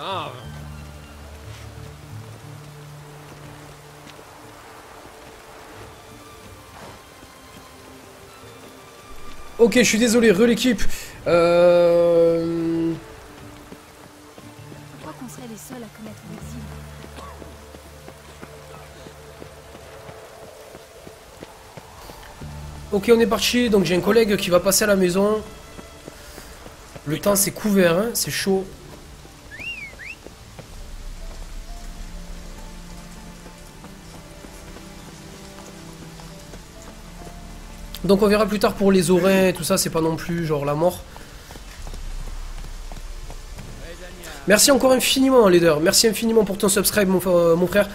Ah. Ok, je suis désolé, l'équipe. Pourquoi qu'on serait les seuls à connaître l'exil? Ok, on est parti. Donc j'ai un collègue qui va passer à la maison. Le temps c'est couvert, hein, c'est chaud. Donc on verra plus tard pour les oreilles et tout ça, c'est pas non plus genre la mort. Merci encore infiniment, leader. Merci infiniment pour ton subscribe, mon frère.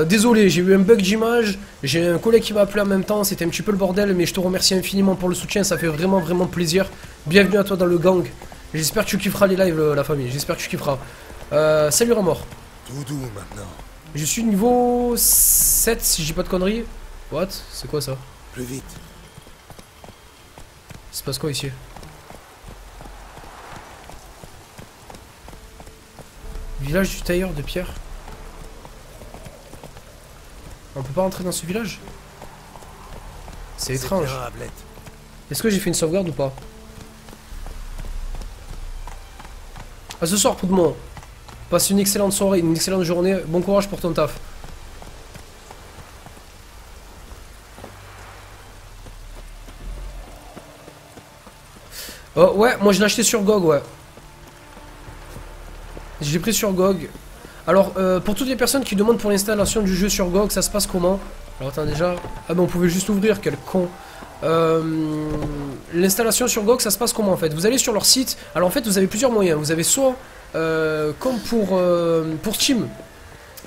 Désolé, j'ai eu un bug d'image. J'ai un collègue qui m'a appelé en même temps. C'était un petit peu le bordel, mais je te remercie infiniment pour le soutien. Ça fait vraiment, vraiment plaisir. Bienvenue à toi dans le gang. J'espère que tu kifferas les lives, la famille. J'espère que tu kifferas. Salut Ramor. Tout doux maintenant. Je suis niveau 7, si je dis pas de conneries. What? C'est quoi ça? Plus vite. Il se passe quoi ici? Village du tailleur de pierre. On peut pas rentrer dans ce village? C'est étrange. Est-ce que j'ai fait une sauvegarde ou pas? À ce soir, Poudmon. Passe une excellente soirée, une excellente journée. Bon courage pour ton taf. Oh, ouais, moi je l'ai acheté sur GOG, ouais. Je l'ai pris sur GOG. Alors, pour toutes les personnes qui demandent pour l'installation du jeu sur GOG, ça se passe comment? Alors, attends, déjà... Ah, ben on pouvait juste ouvrir, quel con. L'installation sur GOG, ça se passe comment, en fait? Vous allez sur leur site. Alors, en fait, vous avez plusieurs moyens. Vous avez soit, comme pour Steam,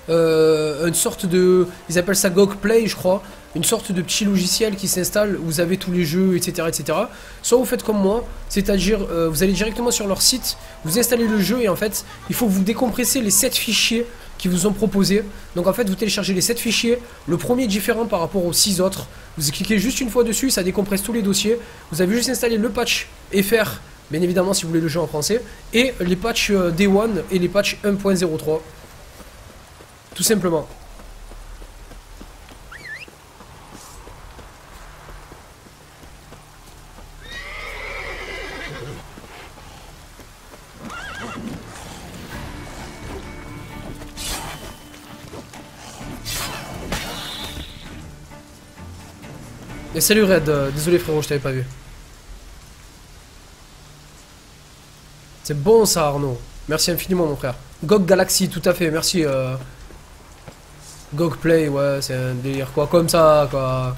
une sorte de... Ils appellent ça GOG Play, je crois. Une sorte de petit logiciel qui s'installe, où vous avez tous les jeux, etc., etc. Soit vous faites comme moi, c'est-à-dire vous allez directement sur leur site, vous installez le jeu et en fait, il faut que vous décompressez les 7 fichiers qui vous ont proposés. Donc en fait, vous téléchargez les 7 fichiers. Le premier est différent par rapport aux 6 autres. Vous cliquez juste une fois dessus, ça décompresse tous les dossiers. Vous avez juste installé le patch FR, bien évidemment si vous voulez le jeu en français, et les patchs Day One et les patchs 1.03. Tout simplement. Et salut Red, désolé frérot, je t'avais pas vu. C'est bon ça Arnaud. Merci infiniment mon frère. GOG Galaxy, tout à fait, merci. GOG Play, ouais, c'est un délire quoi, comme ça quoi.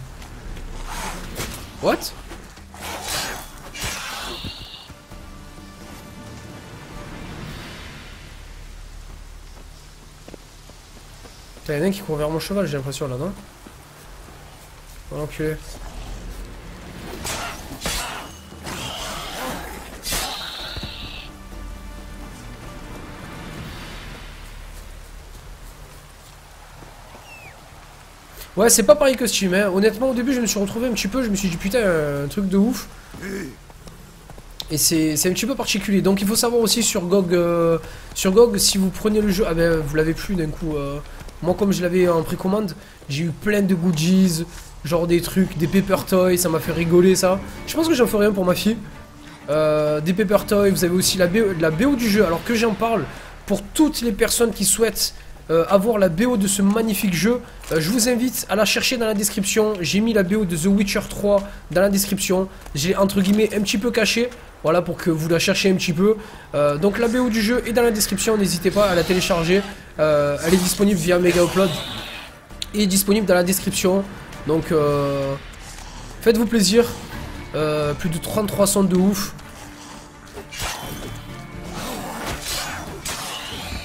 What? Putain, y'en a un qui court vers mon cheval, j'ai l'impression là, non? Oh l'enculé. Ouais, c'est pas pareil que Steam, hein. Honnêtement, au début, je me suis retrouvé un petit peu, je me suis dit putain, un truc de ouf. Et c'est un petit peu particulier. Donc il faut savoir aussi sur GOG, si vous prenez le jeu, ah ben vous l'avez plus d'un coup. Moi, comme je l'avais en précommande, j'ai eu plein de goodies, genre des trucs, des paper toys, ça m'a fait rigoler ça. Je pense que j'en ferai un pour ma fille. Des paper toys, vous avez aussi la BO du jeu. Alors que j'en parle, pour toutes les personnes qui souhaitent avoir la BO de ce magnifique jeu, je vous invite à la chercher dans la description. J'ai mis la BO de The Witcher 3 dans la description. J'ai entre guillemets un petit peu caché, voilà, pour que vous la cherchiez un petit peu. Donc la BO du jeu est dans la description, n'hésitez pas à la télécharger. Elle est disponible via Mega Upload et disponible dans la description. Donc faites-vous plaisir. Plus de 33 sons de ouf.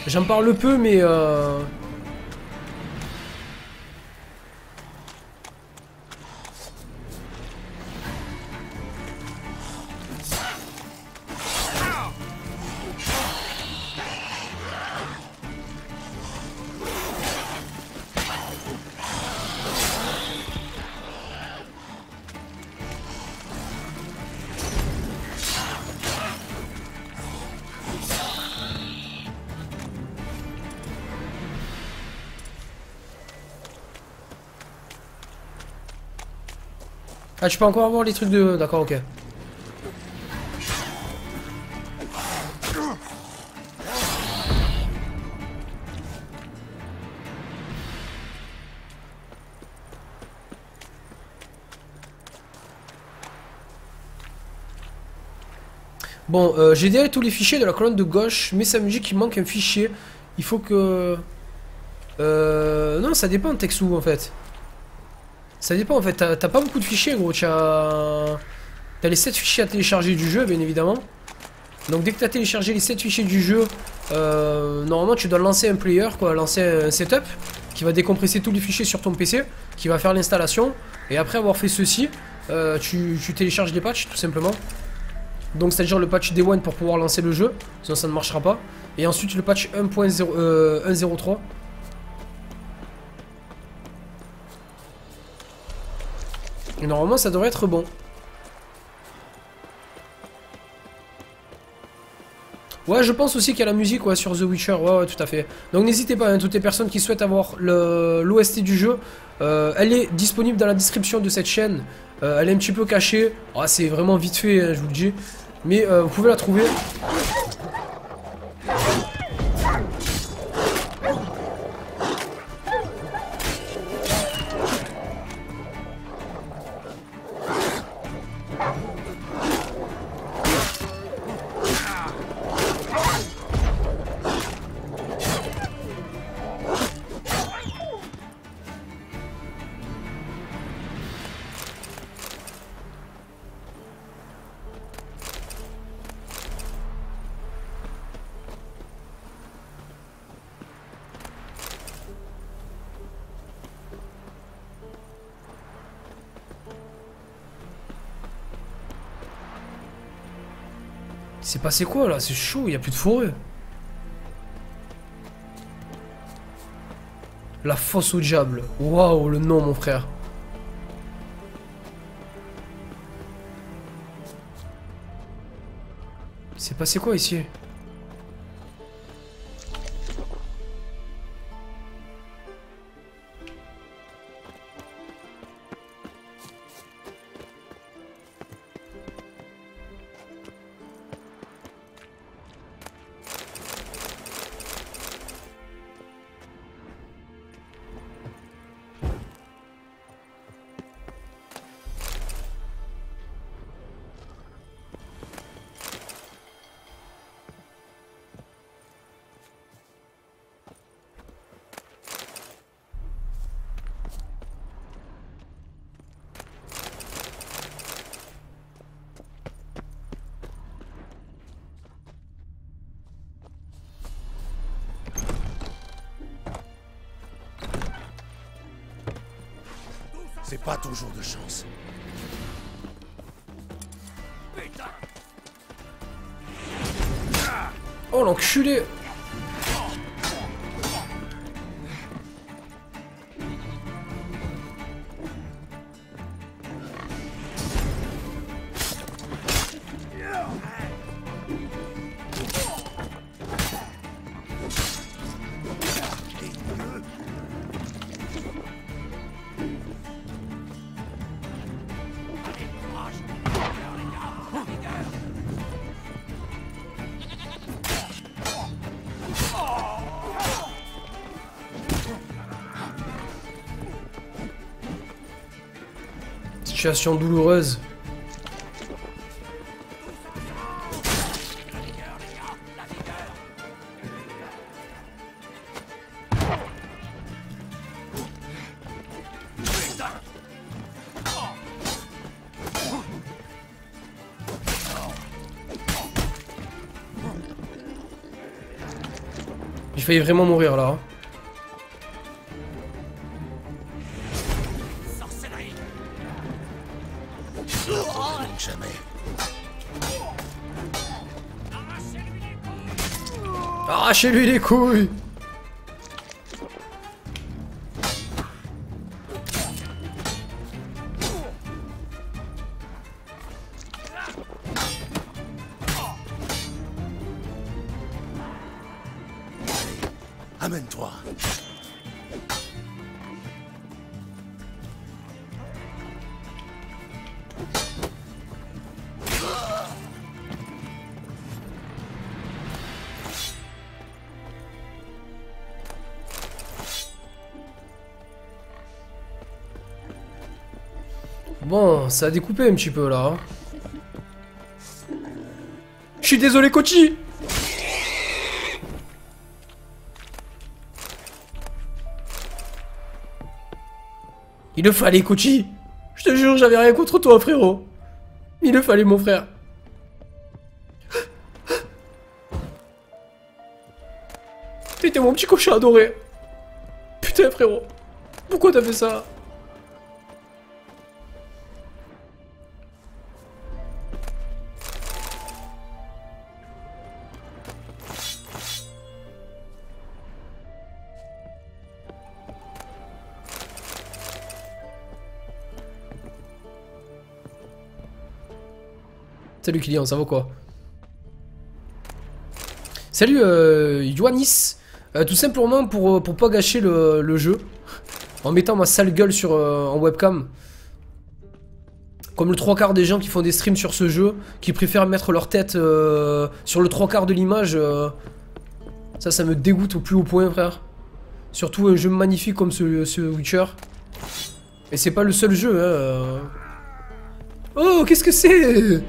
J'en parle peu, mais Ah, tu peux encore avoir les trucs de... D'accord, ok. Bon, j'ai délégué tous les fichiers de la colonne de gauche, mais ça me dit qu'il manque un fichier. Il faut que... non, ça dépend de Texou en fait. Ça dépend en fait, t'as pas beaucoup de fichiers gros, t'as les 7 fichiers à télécharger du jeu bien évidemment. Donc dès que t'as téléchargé les 7 fichiers du jeu, normalement tu dois lancer un player, quoi, lancer un setup qui va décompresser tous les fichiers sur ton PC, qui va faire l'installation. Et après avoir fait ceci, tu télécharges les patchs tout simplement. Donc c'est-à-dire le patch Day 1 pour pouvoir lancer le jeu, sinon ça ne marchera pas. Et ensuite le patch 1.0.3. Et normalement ça devrait être bon. Ouais, je pense aussi qu'il y a la musique ouais, sur The Witcher, ouais, tout à fait. Donc n'hésitez pas, hein, toutes les personnes qui souhaitent avoir l'OST du jeu, elle est disponible dans la description de cette chaîne. Elle est un petit peu cachée, c'est vraiment vite fait, hein, je vous le dis. Mais vous pouvez la trouver. C'est passé quoi là? C'est chaud, il n'y a plus de forêt. La fosse au diable. Waouh, le nom, mon frère. C'est passé quoi ici? C'est pas ton jour de chance. Oh l'enculé! Situation douloureuse. J'ai failli vraiment mourir là. Arrachez-lui les couilles! Amène-toi. Bon, ça a découpé un petit peu là. Hein. Je suis désolé, Kochi. Il le fallait, Kochi. Je te jure, j'avais rien contre toi, frérot. Il le fallait, mon frère. T'étais mon petit cochon adoré. Putain, frérot. Pourquoi t'as fait ça? Salut Kylian, ça va quoi? Salut Yoannis. Tout simplement pour pas gâcher le jeu. En mettant ma sale gueule sur, en webcam. Comme le 3/4 des gens qui font des streams sur ce jeu, qui préfèrent mettre leur tête sur le 3/4 de l'image. Ça me dégoûte au plus haut point, frère. Surtout un jeu magnifique comme ce Witcher. Et c'est pas le seul jeu, hein. Oh, qu'est-ce que c'est?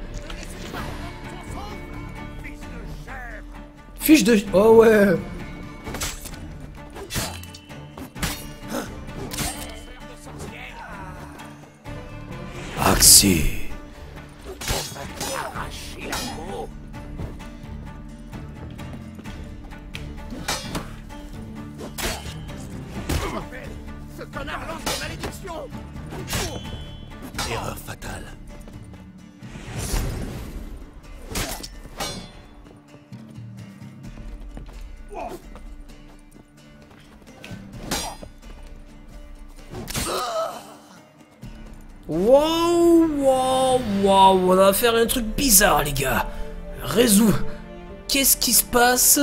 Fiche de... Oh ouais. Axé. Ce connard lance des malédictions. Erreur fatale. Wow, wow, wow, on va faire un truc bizarre, les gars. Résous. Qu'est-ce qui se passe?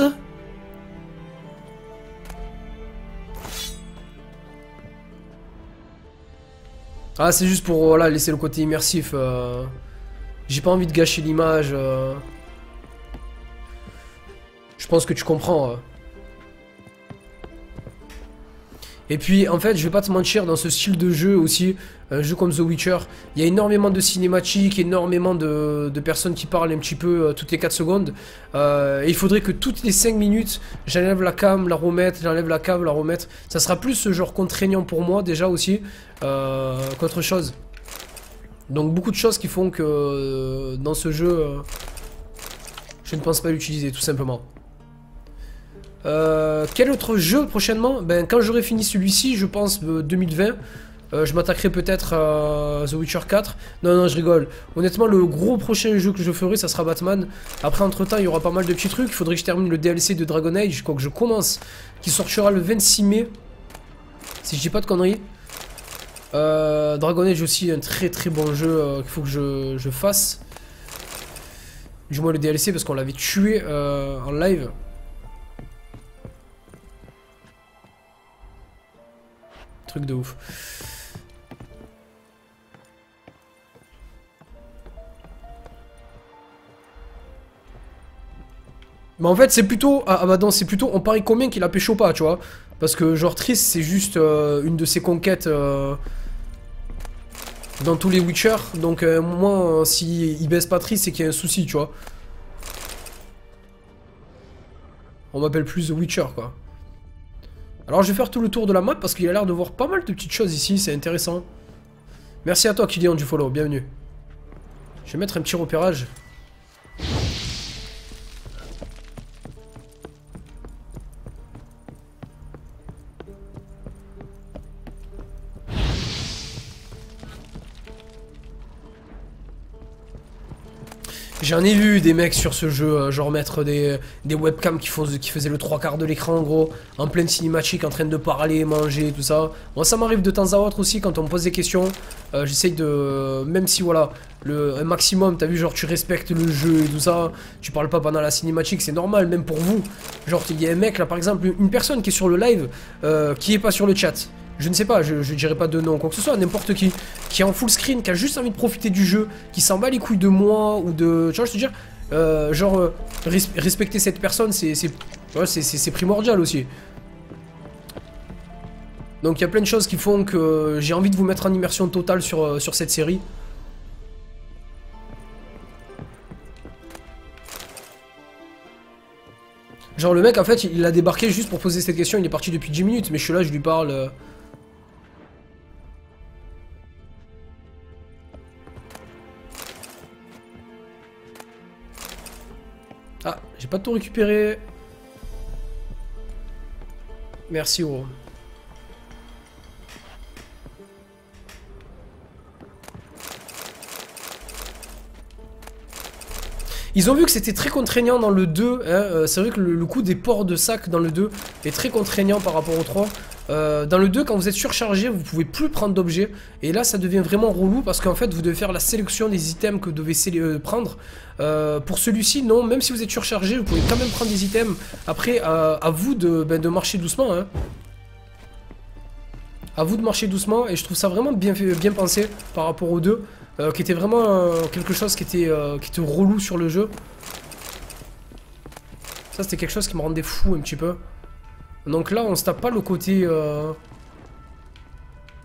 Ah, c'est juste pour voilà, laisser le côté immersif. J'ai pas envie de gâcher l'image. Je pense que tu comprends. Et puis en fait je vais pas te mentir, dans ce style de jeu aussi, un jeu comme The Witcher, il y a énormément de cinématiques, énormément de personnes qui parlent un petit peu toutes les 4 secondes. Et il faudrait que toutes les 5 minutes j'enlève la cam, la remettre, j'enlève la cam, la remettre. Ça sera plus ce genre contraignant pour moi déjà aussi qu'autre chose. Donc beaucoup de choses qui font que dans ce jeu je ne pense pas l'utiliser tout simplement. Quel autre jeu prochainement? Ben quand j'aurai fini celui-ci, je pense 2020, je m'attaquerai peut-être à The Witcher 4. Non, je rigole. Honnêtement, le gros prochain jeu que je ferai, ça sera Batman. Après, entre-temps, il y aura pas mal de petits trucs. Il faudrait que je termine le DLC de Dragon Age, quoi que je commence, qui sortira le 26 mai. Si je dis pas de conneries. Dragon Age aussi, un très très bon jeu qu'il faut que je fasse. Du moins le DLC, parce qu'on l'avait tué en live. Truc de ouf. Mais en fait c'est plutôt... Ah bah non, c'est plutôt on parie combien qu'il a pécho pas, tu vois. Parce que genre Triss c'est juste une de ses conquêtes dans tous les Witcher. Donc moi si il baisse pas Triss c'est qu'il y a un souci, tu vois. On m'appelle plus The Witcher quoi. Alors je vais faire tout le tour de la map parce qu'il a l'air de voir pas mal de petites choses ici, c'est intéressant. Merci à toi Kylian du follow, bienvenue. Je vais mettre un petit repérage. J'en ai vu des mecs sur ce jeu, genre mettre des webcams qui faisaient le 3/4 de l'écran en gros, en pleine cinématique, en train de parler, manger, tout ça. Moi ça m'arrive de temps à autre aussi quand on me pose des questions. J'essaye de... Même si voilà, un maximum, t'as vu, genre tu respectes le jeu et tout ça, tu parles pas pendant la cinématique, c'est normal, même pour vous. Genre il y a un mec là par exemple, une personne qui est sur le live, qui est pas sur le chat. Je ne sais pas, je dirais pas de nom, quoi que ce soit, n'importe qui est en full screen, qui a juste envie de profiter du jeu, qui s'en bat les couilles de moi ou de... Tu vois, je te dire, genre, respecter cette personne, c'est primordial aussi. Donc il y a plein de choses qui font que j'ai envie de vous mettre en immersion totale sur cette série. Genre le mec en fait il a débarqué juste pour poser cette question, il est parti depuis 10 minutes, mais je suis là, je lui parle... Ah, j'ai pas tout récupéré. Merci gros. Ils ont vu que c'était très contraignant dans le 2, hein, c'est vrai que le coup des ports de sac dans le 2 est très contraignant par rapport au 3. Dans le 2, quand vous êtes surchargé, vous pouvez plus prendre d'objets. Et là, ça devient vraiment relou parce qu'en fait, vous devez faire la sélection des items que vous devez prendre. Pour celui-ci, non, même si vous êtes surchargé, vous pouvez quand même prendre des items. Après, à vous de marcher doucement. Hein. À vous de marcher doucement. Et je trouve ça vraiment bien pensé par rapport au 2. Qui était vraiment quelque chose qui était relou sur le jeu. Ça c'était quelque chose qui me rendait fou un petit peu. Donc là on se tape pas le côté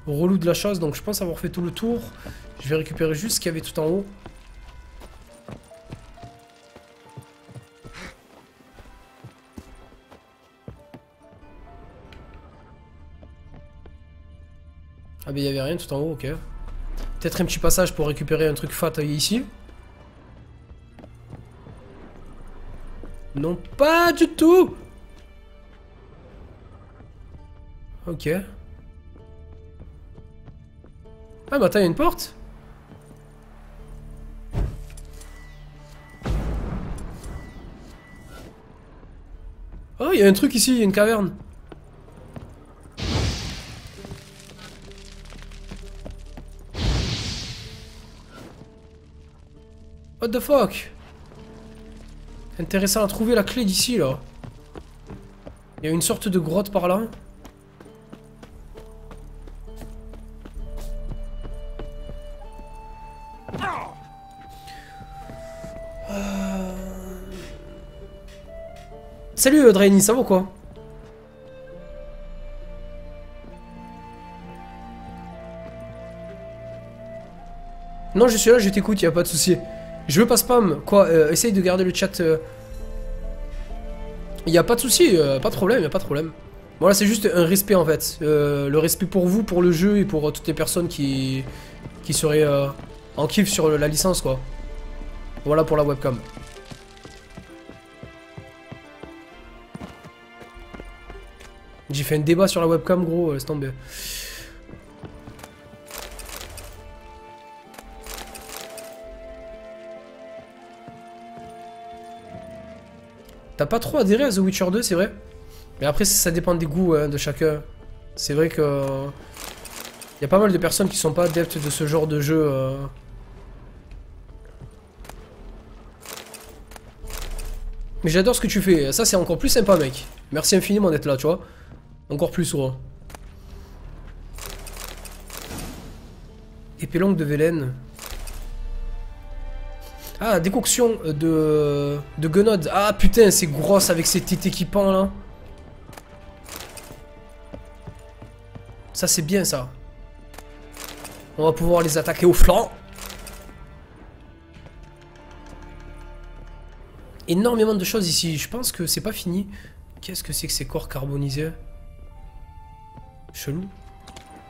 relou de la chose. Donc je pense avoir fait tout le tour. Je vais récupérer juste ce qu'il y avait tout en haut. Ah mais il y avait rien tout en haut, ok. Peut-être un petit passage pour récupérer un truc fat ici. Non, pas du tout. Ok. Ah, mais attends, il y a une porte. Oh, il y a un truc ici, il y a une caverne. What the fuck? Intéressant à trouver la clé d'ici là. Il y a une sorte de grotte par là. Salut Draini, ça va ou quoi? Non, je suis là, je t'écoute, y a pas de souci. Je veux pas spam, quoi, essaye de garder le chat. Y a pas de souci, pas de problème, y a pas de problème. Voilà, c'est juste un respect en fait. Le respect pour vous, pour le jeu et pour toutes les personnes qui seraient en kiff sur la licence, quoi. Voilà pour la webcam. J'ai fait un débat sur la webcam, gros, laisse tomber. T'as pas trop adhéré à The Witcher 2, c'est vrai. Mais après, ça dépend des goûts hein, de chacun. C'est vrai que... y a pas mal de personnes qui sont pas adeptes de ce genre de jeu. Mais j'adore ce que tu fais. Ça, c'est encore plus sympa, mec. Merci infiniment d'être là, tu vois. Encore plus, gros. Épée longue de Velen. Ah, décoction de Gunod. Ah putain, c'est grosse avec ces petits équipements là. Ça c'est bien ça. On va pouvoir les attaquer au flanc. Énormément de choses ici. Je pense que c'est pas fini. Qu'est-ce que c'est que ces corps carbonisés? Chelou.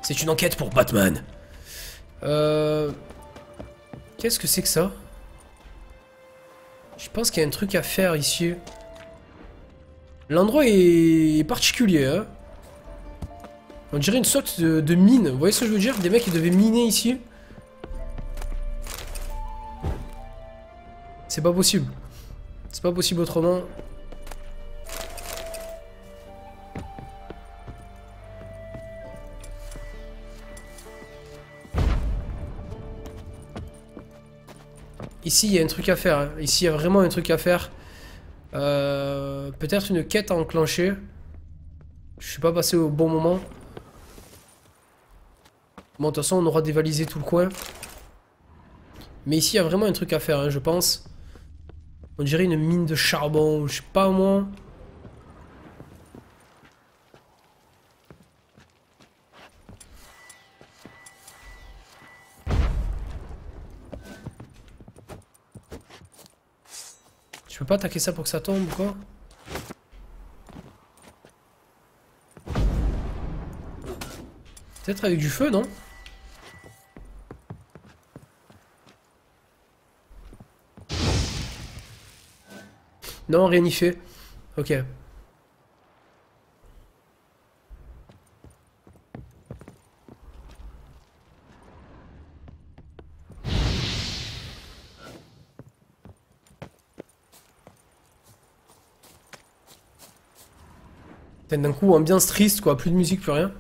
C'est une enquête pour Batman. Qu'est-ce que c'est que ça? Je pense qu'il y a un truc à faire ici. L'endroit est particulier, hein. On dirait une sorte de mine. Vous voyez ce que je veux dire? Des mecs qui devaient miner ici. C'est pas possible. C'est pas possible autrement. Ici, il y a un truc à faire. Hein. Ici, il y a vraiment un truc à faire. Peut-être une quête à enclencher. Je suis pas passé au bon moment. Bon, de toute façon, on aura dévalisé tout le coin. Mais ici, il y a vraiment un truc à faire, hein, je pense. On dirait une mine de charbon, je sais pas moi. Je peux pas attaquer ça pour que ça tombe ou quoi? Peut-être avec du feu, non? Non, rien n'y fait. Ok. D'un coup, ambiance triste, quoi. Plus de musique, plus rien.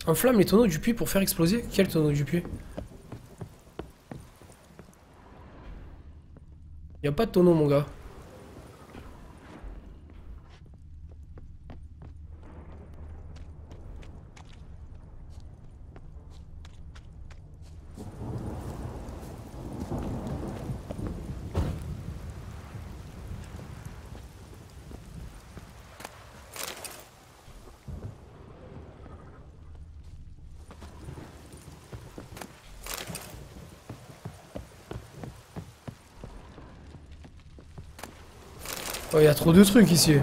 Enflamme les tonneaux du puits pour faire exploser. Quel tonneau du puits? Y a pas de tonneau, mon gars. Oh, y a trop de trucs ici.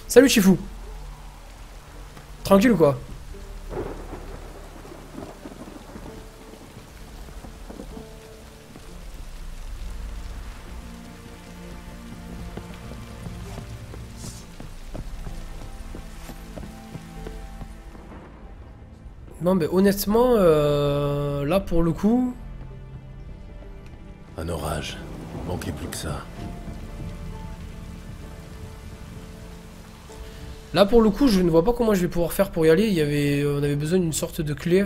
Salut Chifou. Tranquille ou quoi? Non mais honnêtement, là pour le coup... Un orage. Manquait plus que ça. Là pour le coup, je ne vois pas comment je vais pouvoir faire pour y aller. On avait besoin d'une sorte de clé.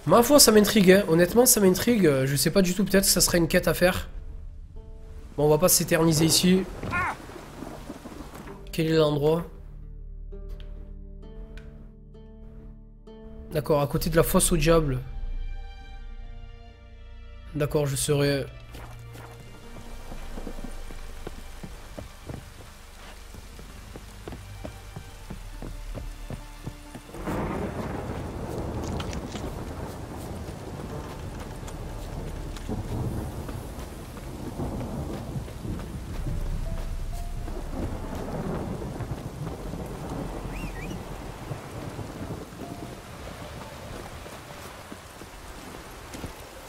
Ma foi, ça m'intrigue, hein. Honnêtement, ça m'intrigue. Je sais pas du tout, peut-être que ça serait une quête à faire. Bon, on va pas s'éterniser ici. Quel est l'endroit? D'accord, à côté de la fosse au diable. D'accord, je serai...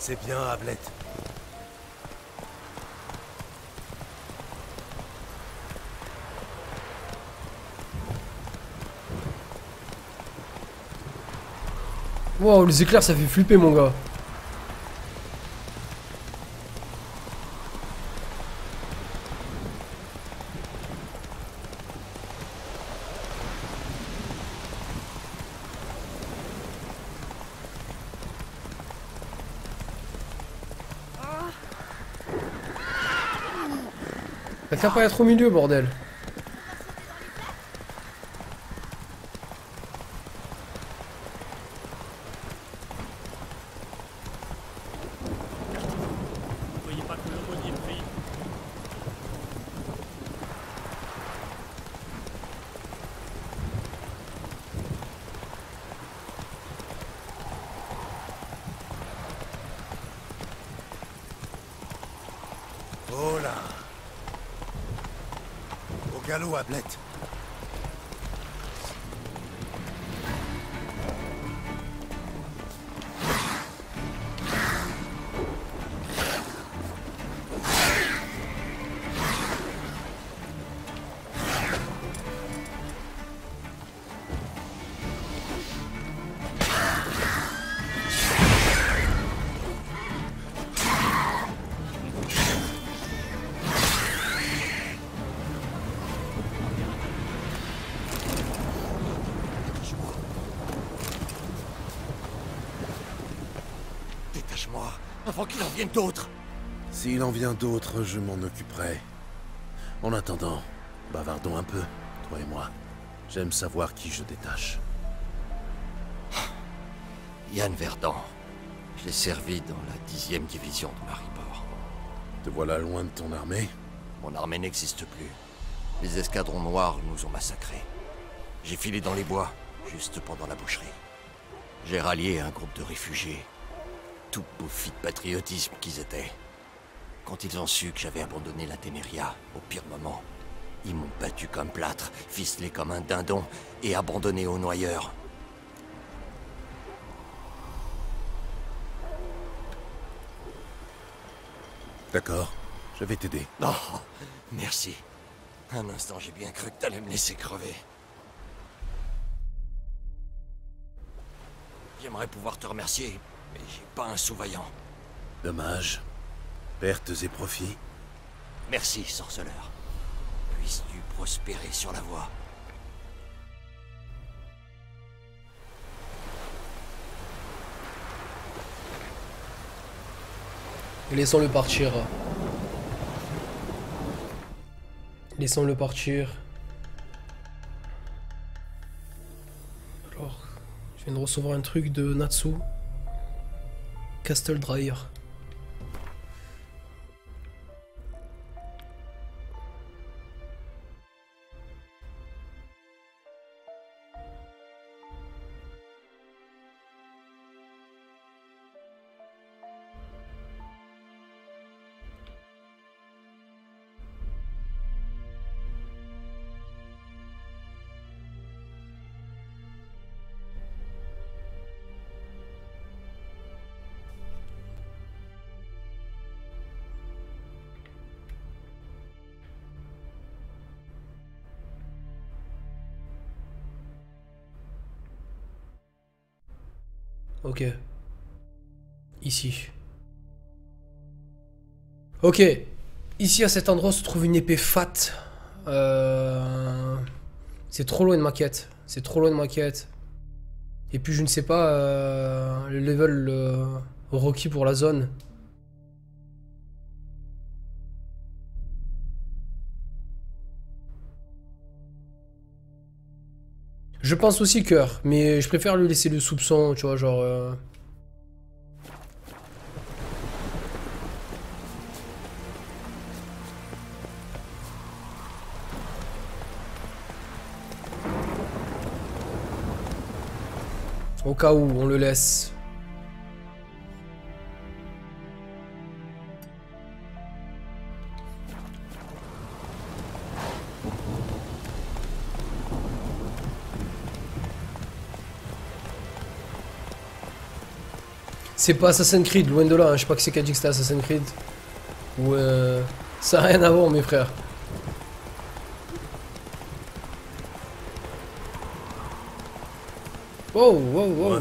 C'est bien, Ablette. Wow, les éclairs, ça fait flipper, mon gars. T'as qu'à pas être au milieu, bordel. Voyez pas que le renier brille. Oh là! Au galop, Ablette. avant qu'il en vienne d'autres. S'il en vient d'autres, je m'en occuperai. En attendant, bavardons un peu, toi et moi. J'aime savoir qui je détache. Yann Verdun. Je l'ai servi dans la 10e division de Maribor. Te voilà loin de ton armée? Mon armée n'existe plus. Les escadrons noirs nous ont massacrés. J'ai filé dans les bois, juste pendant la boucherie. J'ai rallié un groupe de réfugiés. Tout bouffis de patriotisme qu'ils étaient. Quand ils ont su que j'avais abandonné la Téméria, au pire moment, ils m'ont battu comme plâtre, ficelé comme un dindon et abandonné aux noyeurs. D'accord, je vais t'aider. Oh, merci. Un instant, j'ai bien cru que t'allais me laisser crever. J'aimerais pouvoir te remercier, mais j'ai pas un sous-vaillant. Dommage. Pertes et profits. Merci, sorceleur. Puisses-tu prospérer sur la voie. Laissons-le partir. Laissons-le partir. Alors, je viens de recevoir un truc de Natsu. Castle Dryer. Ok. Ici. Ok. Ici, à cet endroit, se trouve une épée fat. C'est trop loin de ma quête. C'est trop loin de ma quête. Et puis, je ne sais pas le level requis pour la zone. Je pense aussi cœur, mais je préfère lui laisser le soupçon, tu vois, genre... Au cas où, on le laisse. C'est pas Assassin's Creed, loin de là, hein. Je sais pas qui c'est qui a dit que c'était Assassin's Creed. Ou ça n'a rien à voir, mes frères. Wow, wow, wow.